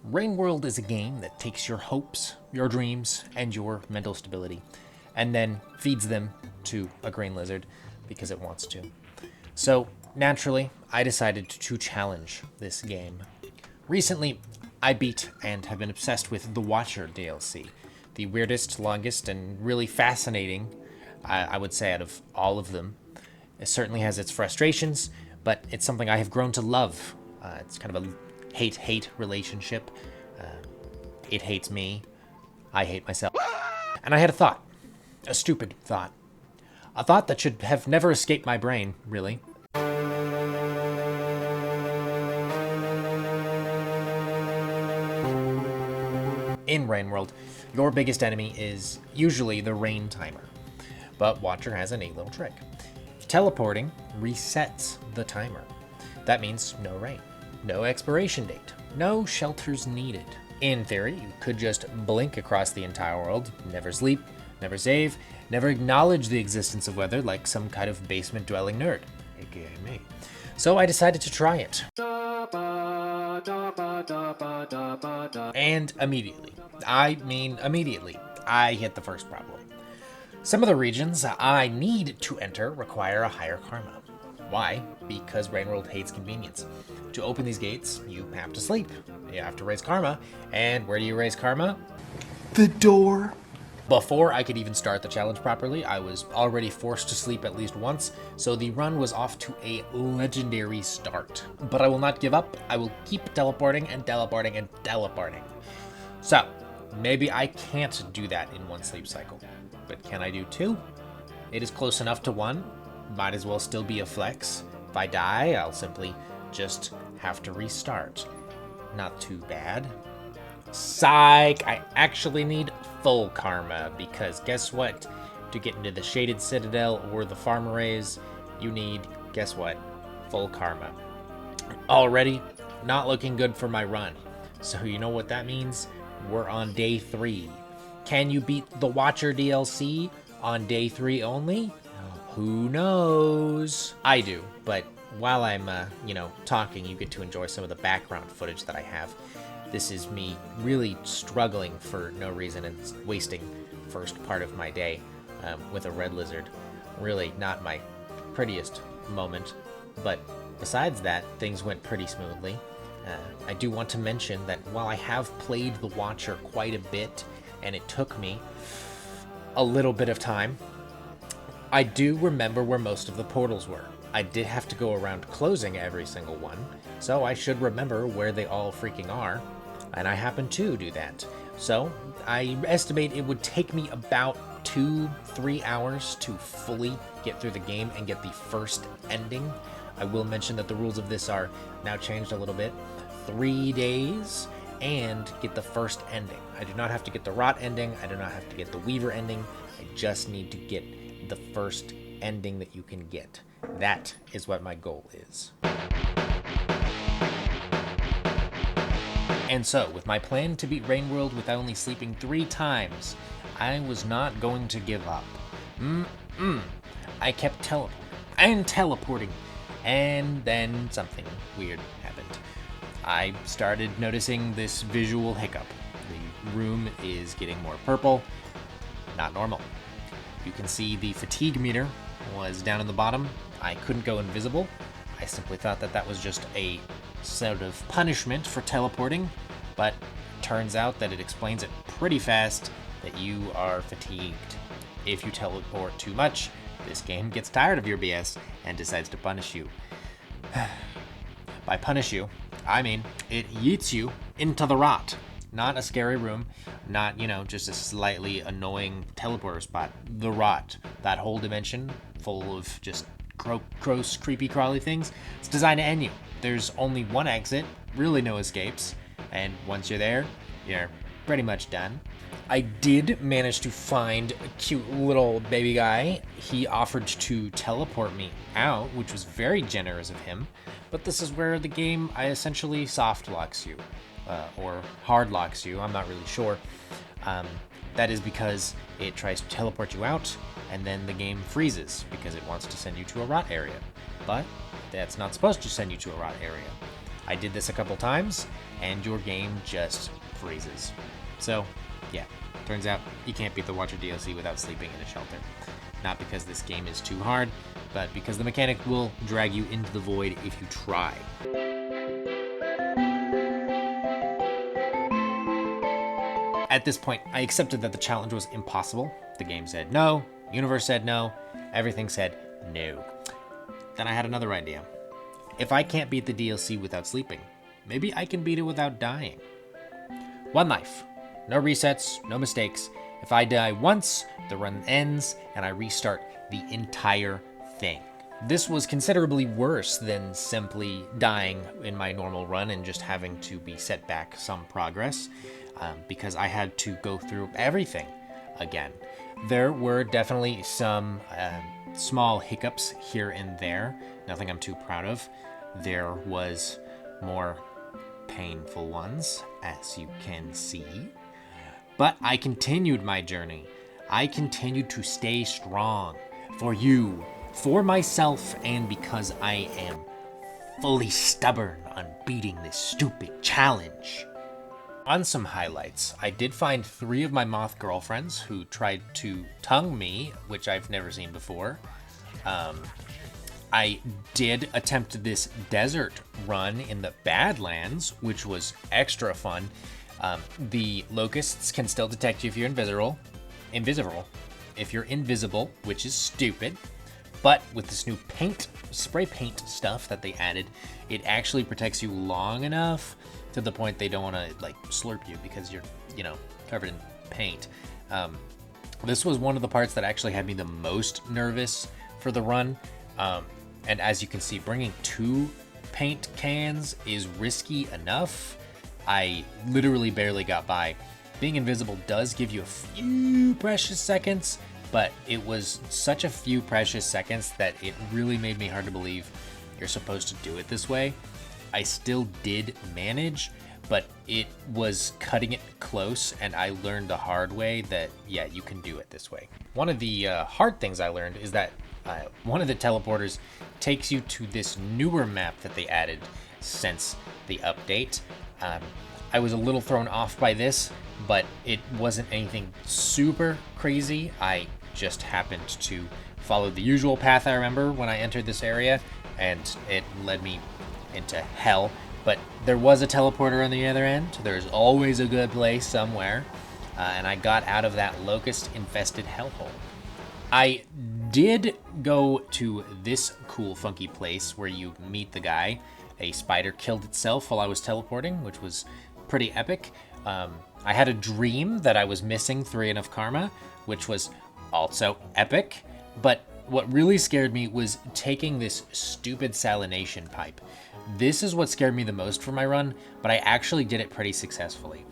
Rain World is a game that takes your hopes, your dreams, and your mental stability, and then feeds them to a green lizard because it wants to. So, naturally, I decided to challenge this game. Recently, I beat and have been obsessed with the Watcher DLC, the weirdest, longest, and really fascinating, I would say, out of all of them. It certainly has its frustrations, but it's something I have grown to love. It's kind of a hate-hate relationship. It hates me. I hate myself. And I had a thought. A stupid thought. A thought that should have never escaped my brain, really. In Rain World, your biggest enemy is usually the rain timer. But Watcher has a neat little trick. Teleporting resets the timer. That means no rain, no expiration date, no shelters needed. In theory, you could just blink across the entire world, never sleep, never save, never acknowledge the existence of weather like some kind of basement-dwelling nerd, aka me. So I decided to try it. And immediately, I hit the first problem. Some of the regions I need to enter require a higher karma. Why? Because Rain World hates convenience. To open these gates, you have to sleep. You have to raise karma. And where do you raise karma? The door. Before I could even start the challenge properly, I was already forced to sleep at least once, so the run was off to a legendary start. But I will not give up. I will keep teleporting and teleporting and teleporting. So, maybe I can't do that in one sleep cycle. But can I do two? It is close enough to one. Might as well still be a flex. If I die, I'll simply just have to restart. Not too bad. Psych! I actually need full karma, because guess what? To get into the Shaded Citadel or the Farm Arrays, you need, guess what? Full karma. Already not looking good for my run. So you know what that means? We're on day 3. Can you beat the Watcher DLC on day 3 only? Who knows? I do, but while I'm, talking, you get to enjoy some of the background footage that I have. This is me really struggling for no reason and wasting first part of my day with a red lizard. Really not my prettiest moment, but besides that, things went pretty smoothly. I do want to mention that while I have played the Watcher quite a bit, and it took me a little bit of time, I do remember where most of the portals were. I did have to go around closing every single one, so I should remember where they all freaking are, and I happen to do that. So I estimate it would take me about 2-3 hours to fully get through the game and get the first ending. I will mention that the rules of this are now changed a little bit. 3 days and get the first ending. I do not have to get the Rot ending. I do not have to get the Weaver ending. I just need to get the first ending that you can get. That is what my goal is. And so, with my plan to beat Rain World with only sleeping 3 times, I was not going to give up. I kept teleporting, and then something weird happened. I started noticing this visual hiccup. The room is getting more purple. Not normal. You can see the fatigue meter was down in the bottom. I couldn't go invisible. I simply thought that that was just a sort of punishment for teleporting, but turns out that it explains it pretty fast that you are fatigued. If you teleport too much, this game gets tired of your BS and decides to punish you. By punish you, I mean it yeets you into the Rot. Not a scary room, not, just a slightly annoying teleporter spot. The Rot, that whole dimension full of just gross, creepy, crawly things. It's designed to end you. There's only one exit, really no escapes, and once you're there, you're pretty much done. I did manage to find a cute little baby guy. He offered to teleport me out, which was very generous of him, but this is where the game essentially soft locks you. Or hard locks you, I'm not really sure. That is because it tries to teleport you out, and then the game freezes because it wants to send you to a Rot area. But that's not supposed to send you to a Rot area. I did this a couple times, and your game just freezes. So, yeah, turns out you can't beat the Watcher DLC without sleeping in a shelter. Not because this game is too hard, but because the mechanic will drag you into the void if you try. At this point, I accepted that the challenge was impossible. The game said no, universe said no, everything said no. Then I had another idea. If I can't beat the DLC without sleeping, maybe I can beat it without dying. One life, no resets, no mistakes. If I die once, the run ends and I restart the entire thing. This was considerably worse than simply dying in my normal run and just having to be set back some progress, because I had to go through everything again. There were definitely some small hiccups here and there, nothing I'm too proud of. There was more painful ones, as you can see. But I continued my journey. I continued to stay strong for you, for myself, and because I am fully stubborn on beating this stupid challenge. On some highlights, I did find 3 of my moth girlfriends who tried to tongue me, which I've never seen before. I did attempt this desert run in the Badlands, which was extra fun. The locusts can still detect you if you're invisible. If you're invisible, which is stupid. But with this new spray paint stuff that they added, it actually protects you long enough to the point they don't want to like slurp you because you're, covered in paint. This was one of the parts that actually had me the most nervous for the run. And as you can see, bringing 2 paint cans is risky enough. I literally barely got by. Being invisible does give you a few precious seconds, but it was such a few precious seconds that it really made me hard to believe you're supposed to do it this way. I still did manage, but it was cutting it close, and I learned the hard way that, yeah, you can do it this way. One of the hard things I learned is that one of the teleporters takes you to this newer map that they added since the update. I was a little thrown off by this, but it wasn't anything super crazy. I just happened to follow the usual path I remember when I entered this area, and it led me into hell. But there was a teleporter on the other end. There's always a good place somewhere, and I got out of that locust-infested hellhole. I did go to this cool, funky place where you meet the guy. A spider killed itself while I was teleporting, which was pretty epic. I had a dream that I was missing 3 enough karma, which was also epic. But what really scared me was taking this stupid salination pipe. This is what scared me the most for my run, but I actually did it pretty successfully.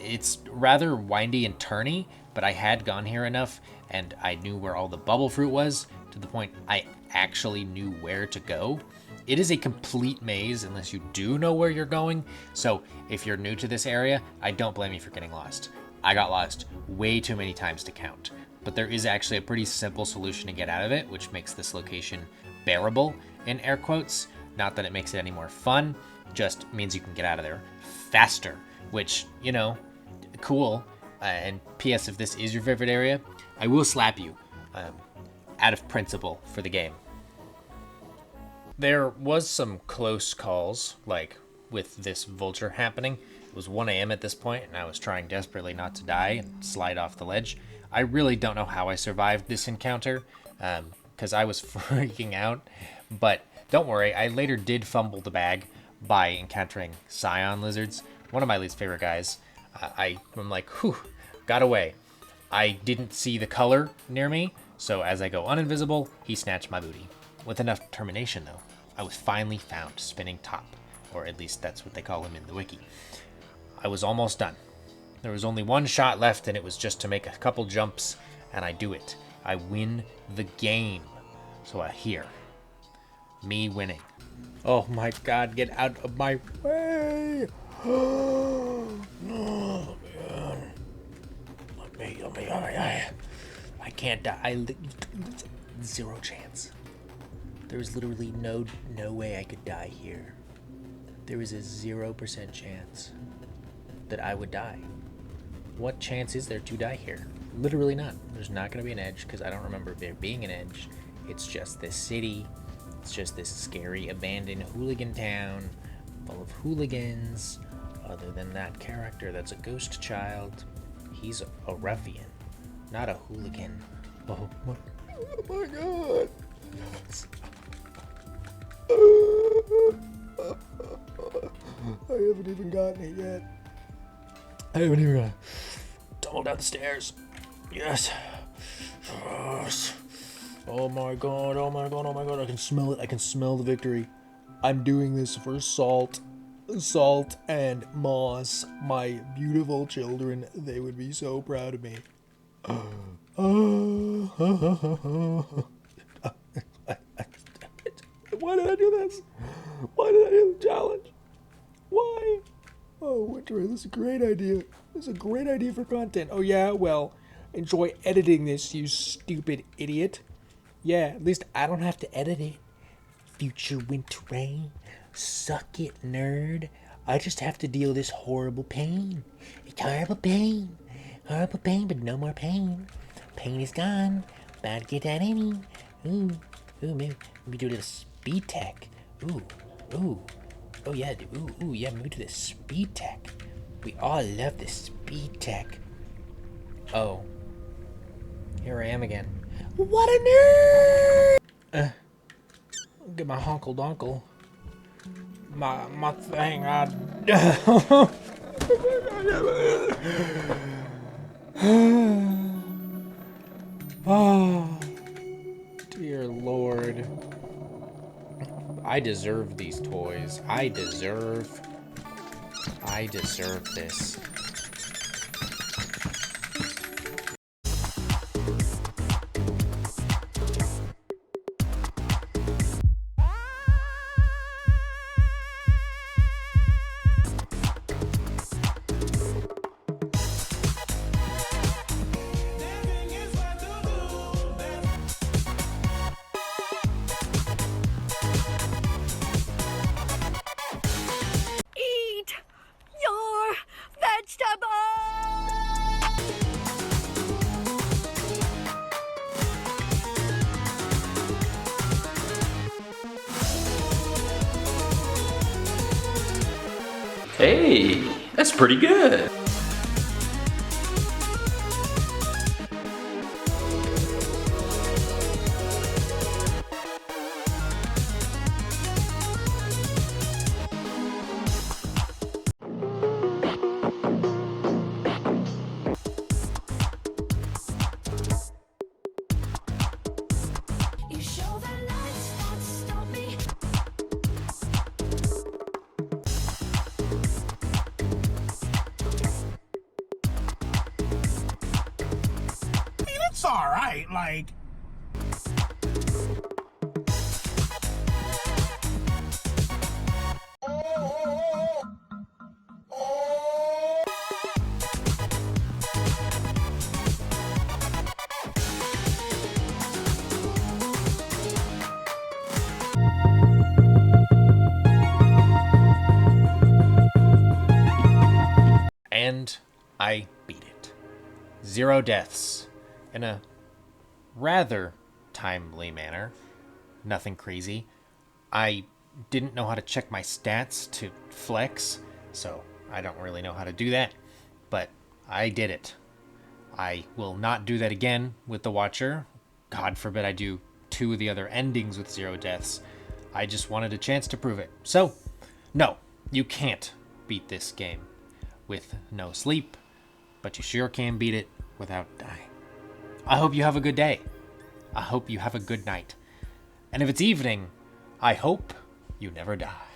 It's rather windy and turny, but I had gone here enough, and I knew where all the bubble fruit was, to the point I actually knew where to go. It is a complete maze unless you do know where you're going, so if you're new to this area, I don't blame you for getting lost. I got lost way too many times to count, but there is actually a pretty simple solution to get out of it, which makes this location bearable, in air quotes. Not that it makes it any more fun, just means you can get out of there faster, which, cool. And P.S. if this is your favorite area, I will slap you, out of principle for the game. There was some close calls, like with this vulture happening. It was 1 a.m. at this point, and I was trying desperately not to die and slide off the ledge. I really don't know how I survived this encounter, because I was freaking out. But don't worry, I later did fumble the bag by encountering scion lizards, one of my least favorite guys. I'm like, whew, got away. I didn't see the color near me, so as I go uninvisible, he snatched my booty. With enough determination, though, I was finally found spinning top, or at least that's what they call him in the wiki. I was almost done. There was only 1 shot left, and it was just to make a couple jumps, and I do it. I win the game. So here, me winning. Oh my god, get out of my way! Oh man. Let me, I can't die. Zero chance. There's literally no way I could die here. there is a 0% chance that I would die. What chance is there to die here? Literally none. There's not going to be an edge because I don't remember there being an edge. It's just this city. It's just this scary abandoned hooligan town full of hooligans. Other than that character that's a ghost child, he's a ruffian, not a hooligan. Oh my god. I haven't even gotten it yet. I haven't even got it. Tumble down the stairs. Yes. Yes. Oh my god, oh my god, oh my god. I can smell it. I can smell the victory. I'm doing this for Salt and Moss, my beautiful children. They would be so proud of me. Why did I do this? Why did I do the challenge? Why? Oh, Winterrey, this is a great idea. This is a great idea for content. Oh yeah, well, enjoy editing this, you stupid idiot. Yeah, at least I don't have to edit it. Future Winterrey, suck it, nerd. I just have to deal this horrible pain. It's horrible pain, but no more pain. Pain is gone. About to get that any. Ooh, maybe do a little speed tech. Ooh, oh yeah, yeah, maybe do the speed tech. We all love the speed tech. Oh, here I am again. What a nerd! Get my honkle donkle. My thing. Oh, dear Lord. I deserve these toys. I deserve this. Hey, that's pretty good. It's alright, like. And I beat it. 0 deaths. In a rather timely manner. Nothing crazy. I didn't know how to check my stats to flex, so I don't really know how to do that. But I did it. I will not do that again with the Watcher. God forbid I do 2 of the other endings with 0 deaths. I just wanted a chance to prove it. So, no, you can't beat this game with no sleep, but you sure can beat it without dying. I hope you have a good day. I hope you have a good night. And if it's evening, I hope you never die.